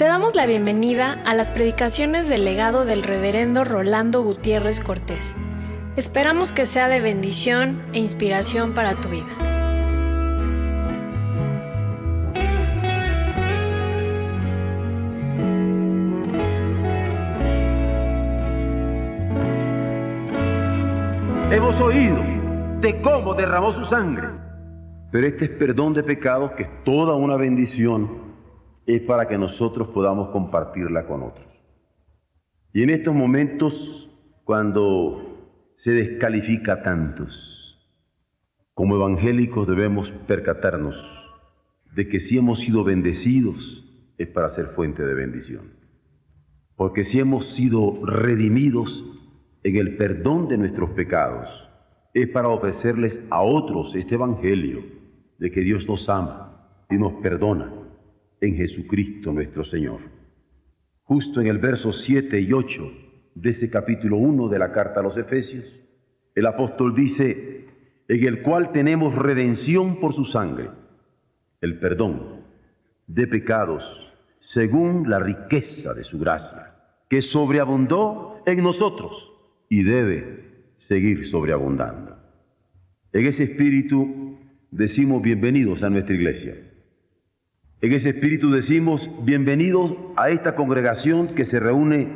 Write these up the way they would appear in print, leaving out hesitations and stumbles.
Te damos la bienvenida a las predicaciones del legado del reverendo Rolando Gutiérrez Cortés. Esperamos que sea de bendición e inspiración para tu vida. Hemos oído de cómo derramó su sangre, pero este es perdón de pecados, que es toda una bendición, es para que nosotros podamos compartirla con otros. Y en estos momentos, cuando se descalifica a tantos, como evangélicos debemos percatarnos de que si hemos sido bendecidos es para ser fuente de bendición. Porque si hemos sido redimidos en el perdón de nuestros pecados, es para ofrecerles a otros este evangelio de que Dios nos ama y nos perdona en Jesucristo nuestro Señor. Justo en el verso 7 y 8 de ese capítulo 1 de la carta a los Efesios, el apóstol dice: en el cual tenemos redención por su sangre, el perdón de pecados según la riqueza de su gracia, que sobreabundó en nosotros y debe seguir sobreabundando. En ese espíritu decimos bienvenidos a nuestra iglesia. En ese espíritu decimos bienvenidos a esta congregación que se reúne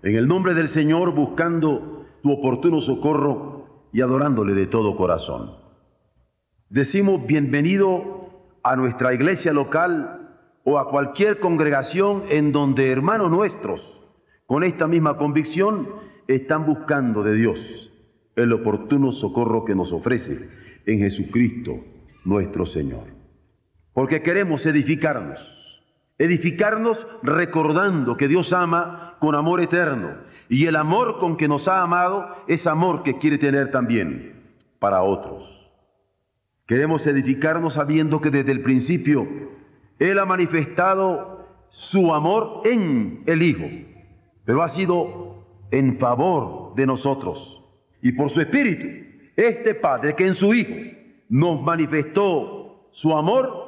en el nombre del Señor, buscando tu oportuno socorro y adorándole de todo corazón. Decimos bienvenido a nuestra iglesia local o a cualquier congregación en donde hermanos nuestros, con esta misma convicción, están buscando de Dios el oportuno socorro que nos ofrece en Jesucristo nuestro Señor. Porque queremos edificarnos recordando que Dios ama con amor eterno, y el amor con que nos ha amado es amor que quiere tener también para otros. Queremos edificarnos sabiendo que desde el principio Él ha manifestado su amor en el Hijo, pero ha sido en favor de nosotros, y por su Espíritu, este Padre que en su Hijo nos manifestó su amor,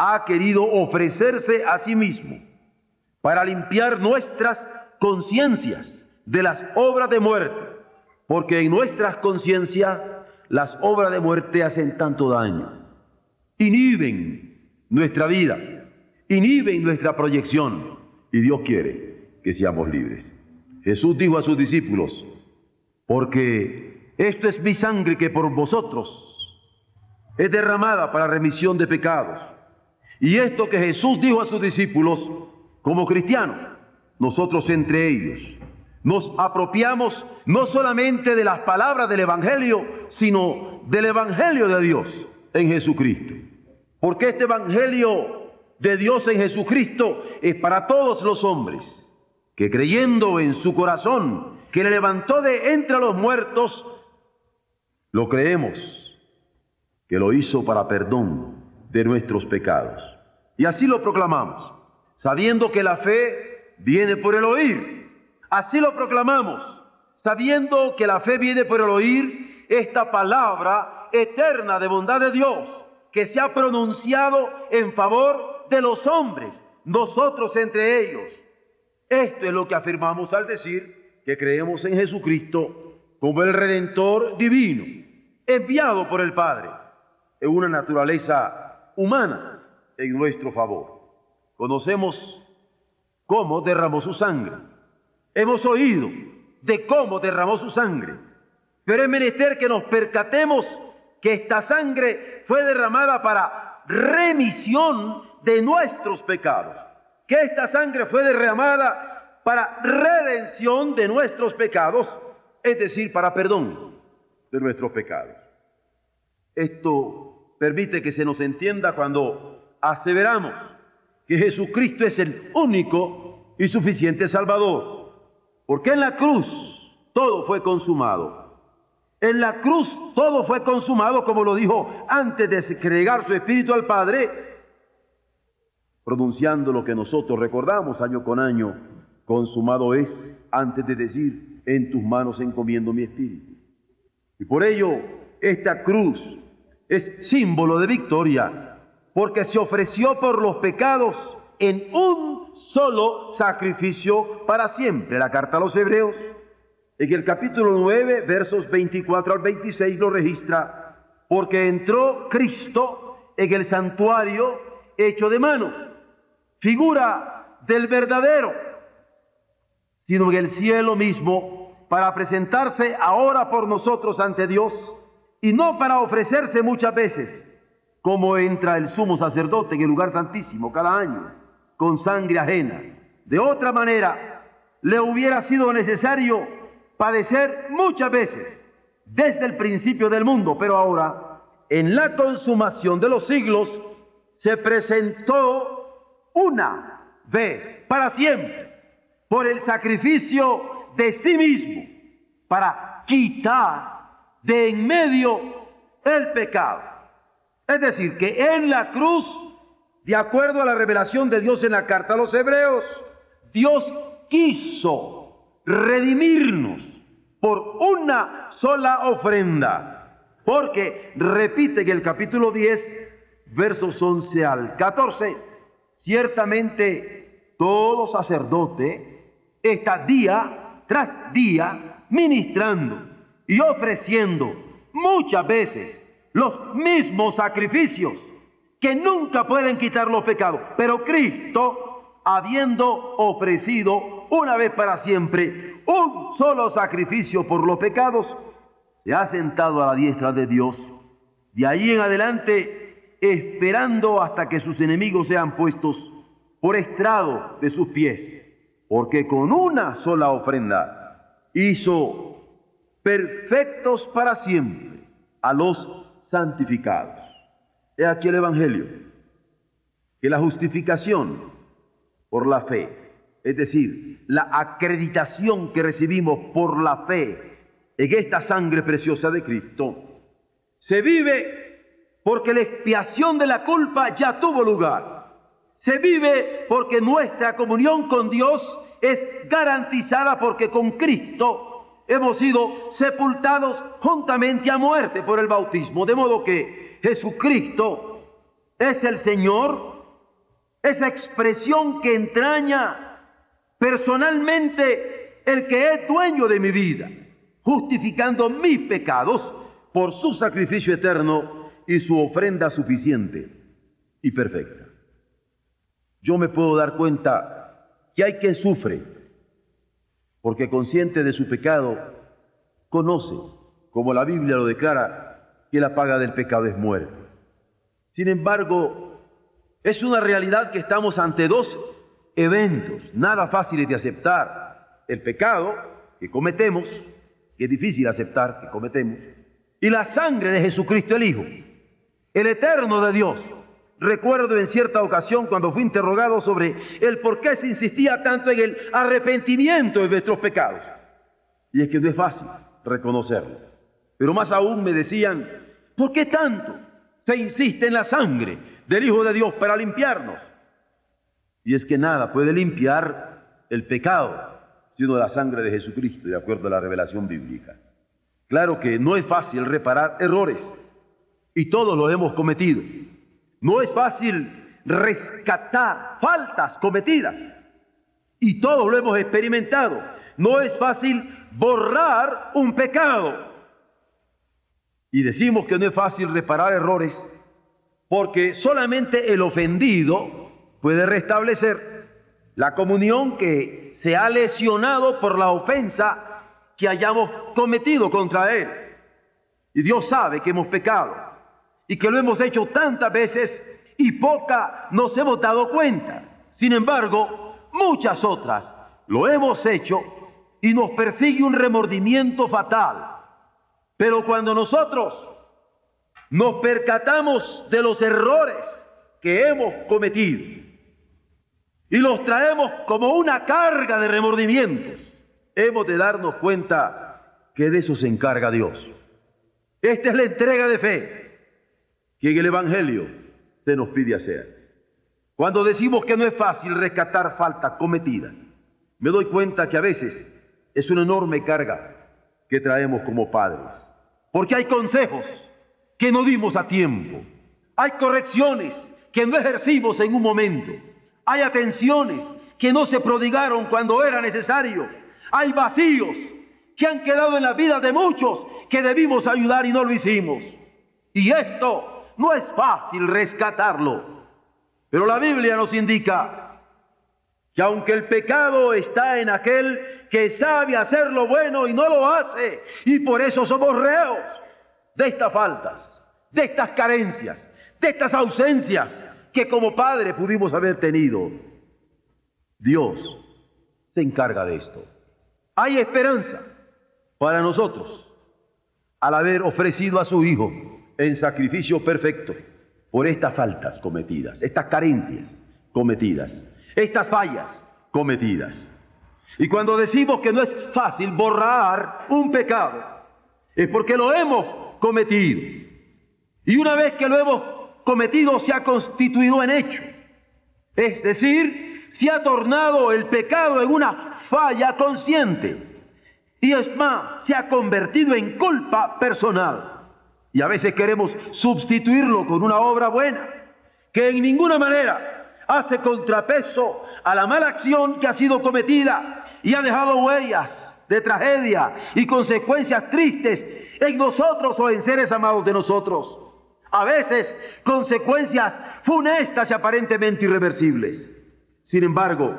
ha querido ofrecerse a sí mismo para limpiar nuestras conciencias de las obras de muerte, porque en nuestras conciencias las obras de muerte hacen tanto daño, inhiben nuestra vida, inhiben nuestra proyección, y Dios quiere que seamos libres. Jesús dijo a sus discípulos: porque esto es mi sangre que por vosotros es derramada para remisión de pecados. Y esto que Jesús dijo a sus discípulos, como cristianos, nosotros entre ellos nos apropiamos no solamente de las palabras del Evangelio, sino del Evangelio de Dios en Jesucristo. Porque este Evangelio de Dios en Jesucristo es para todos los hombres, que creyendo en su corazón que le levantó de entre los muertos, lo creemos, que lo hizo para perdón de nuestros pecados. Y así lo proclamamos, sabiendo que la fe viene por el oír. Así lo proclamamos, sabiendo que la fe viene por el oír esta palabra eterna de bondad de Dios, que se ha pronunciado en favor de los hombres, nosotros entre ellos. Esto es lo que afirmamos al decir que creemos en Jesucristo como el Redentor divino, enviado por el Padre en una naturaleza humana en nuestro favor. Conocemos cómo derramó su sangre. Hemos oído de cómo derramó su sangre, pero es menester que nos percatemos que esta sangre fue derramada para remisión de nuestros pecados, que esta sangre fue derramada para redención de nuestros pecados, es decir, para perdón de nuestros pecados. Esto permite que se nos entienda cuando aseveramos que Jesucristo es el único y suficiente Salvador, porque en la cruz todo fue consumado. En la cruz todo fue consumado, como lo dijo antes de entregar su Espíritu al Padre, pronunciando lo que nosotros recordamos año con año: consumado es, antes de decir: en tus manos encomiendo mi espíritu. Y por ello esta cruz es símbolo de victoria, porque se ofreció por los pecados en un solo sacrificio para siempre. La carta a los Hebreos, en el capítulo 9, versos 24 al 26, lo registra: porque entró Cristo en el santuario hecho de mano, figura del verdadero, sino en el cielo mismo, para presentarse ahora por nosotros ante Dios, y no para ofrecerse muchas veces, como entra el sumo sacerdote en el lugar santísimo cada año, con sangre ajena. De otra manera, le hubiera sido necesario padecer muchas veces, desde el principio del mundo, pero ahora, en la consumación de los siglos, se presentó una vez, para siempre, por el sacrificio de sí mismo, para quitar de en medio el pecado. Es decir, que en la cruz, de acuerdo a la revelación de Dios en la carta a los Hebreos, Dios quiso redimirnos por una sola ofrenda, porque repite en el capítulo 10, versos 11 al 14, ciertamente todo sacerdote está día tras día ministrando y ofreciendo muchas veces los mismos sacrificios que nunca pueden quitar los pecados. Pero Cristo, habiendo ofrecido una vez para siempre un solo sacrificio por los pecados, se ha sentado a la diestra de Dios. De ahí en adelante, esperando hasta que sus enemigos sean puestos por estrado de sus pies, porque con una sola ofrenda hizo perfectos para siempre a los santificados. He aquí el Evangelio, que la justificación por la fe, es decir, la acreditación que recibimos por la fe en esta sangre preciosa de Cristo, se vive porque la expiación de la culpa ya tuvo lugar. Se vive porque nuestra comunión con Dios es garantizada, porque con Cristo hemos sido sepultados juntamente a muerte por el bautismo, de modo que Jesucristo es el Señor, esa expresión que entraña personalmente el que es dueño de mi vida, justificando mis pecados por su sacrificio eterno y su ofrenda suficiente y perfecta. Yo me puedo dar cuenta que hay quien sufre porque, consciente de su pecado, conoce, como la Biblia lo declara, que la paga del pecado es muerte. Sin embargo, es una realidad que estamos ante dos eventos nada fáciles de aceptar: el pecado que cometemos, que es difícil aceptar que cometemos, y la sangre de Jesucristo el Hijo, el eterno de Dios. Recuerdo en cierta ocasión cuando fui interrogado sobre el por qué se insistía tanto en el arrepentimiento de nuestros pecados. Y es que no es fácil reconocerlo. Pero más aún me decían: ¿por qué tanto se insiste en la sangre del Hijo de Dios para limpiarnos? Y es que nada puede limpiar el pecado sino la sangre de Jesucristo, de acuerdo a la revelación bíblica. Claro que no es fácil reparar errores, y todos los hemos cometido. No es fácil rescatar faltas cometidas, y todos lo hemos experimentado. No es fácil borrar un pecado. Y decimos que no es fácil reparar errores porque solamente el ofendido puede restablecer la comunión que se ha lesionado por la ofensa que hayamos cometido contra Él. Y Dios sabe que hemos pecado y que lo hemos hecho tantas veces y poca nos hemos dado cuenta. Sin embargo, muchas otras lo hemos hecho y nos persigue un remordimiento fatal. Pero cuando nosotros nos percatamos de los errores que hemos cometido y los traemos como una carga de remordimientos, hemos de darnos cuenta que de eso se encarga Dios. Esta es la entrega de fe que en el Evangelio se nos pide hacer. Cuando decimos que no es fácil rescatar faltas cometidas, me doy cuenta que a veces es una enorme carga que traemos como padres, porque hay consejos que no dimos a tiempo, hay correcciones que no ejercimos en un momento, Hay atenciones que no se prodigaron cuando era necesario. Hay vacíos que han quedado en la vida de muchos que debimos ayudar y no lo hicimos. Y esto no es fácil rescatarlo. Pero la Biblia nos indica que aunque el pecado está en aquel que sabe hacer lo bueno y no lo hace, y por eso somos reos de estas faltas, de estas carencias, de estas ausencias que como padre pudimos haber tenido, Dios se encarga de esto. Hay esperanza para nosotros al haber ofrecido a su Hijo en sacrificio perfecto por estas faltas cometidas, estas carencias cometidas, estas fallas cometidas. Y cuando decimos que no es fácil borrar un pecado, es porque lo hemos cometido. Y una vez que lo hemos cometido, se ha constituido en hecho. Es decir, se ha tornado el pecado en una falla consciente. Y es más, se ha convertido en culpa personal. Y a veces queremos sustituirlo con una obra buena, que en ninguna manera hace contrapeso a la mala acción que ha sido cometida y ha dejado huellas de tragedia y consecuencias tristes en nosotros o en seres amados de nosotros. A veces consecuencias funestas y aparentemente irreversibles. Sin embargo,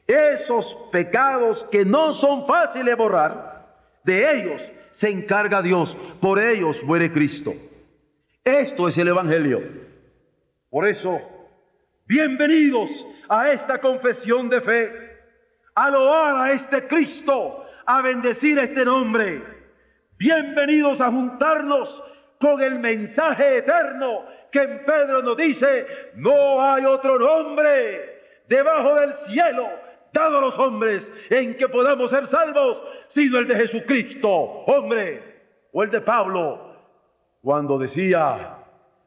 esos pecados que no son fáciles de borrar, de ellos se encarga Dios, por ellos muere Cristo. Esto es el Evangelio. Por eso, bienvenidos a esta confesión de fe, a loar a este Cristo, a bendecir este nombre. Bienvenidos a juntarnos con el mensaje eterno que en Pedro nos dice: no hay otro nombre debajo del cielo dado a los hombres en que podamos ser salvos, sino el de Jesucristo, hombre. O el de Pablo, cuando decía: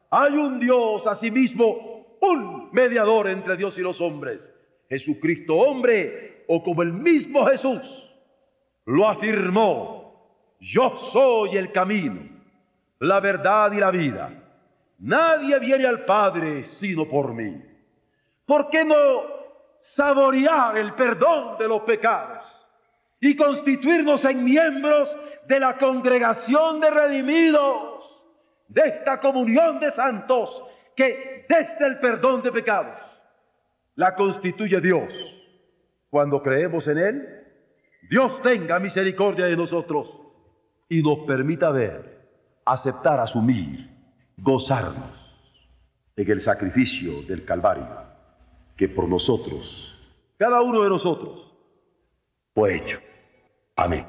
hay un Dios, asimismo un mediador entre Dios y los hombres, Jesucristo hombre, o como el mismo Jesús lo afirmó: yo soy el camino, la verdad y la vida. Nadie viene al Padre sino por mí. ¿Por qué no saborear el perdón de los pecados y constituirnos en miembros de la congregación de redimidos, de esta comunión de santos que desde el perdón de pecados la constituye Dios? Cuando creemos en Él, Dios tenga misericordia de nosotros y nos permita ver, aceptar, asumir, gozarnos en el sacrificio del Calvario que por nosotros, cada uno de nosotros, fue hecho. Amén.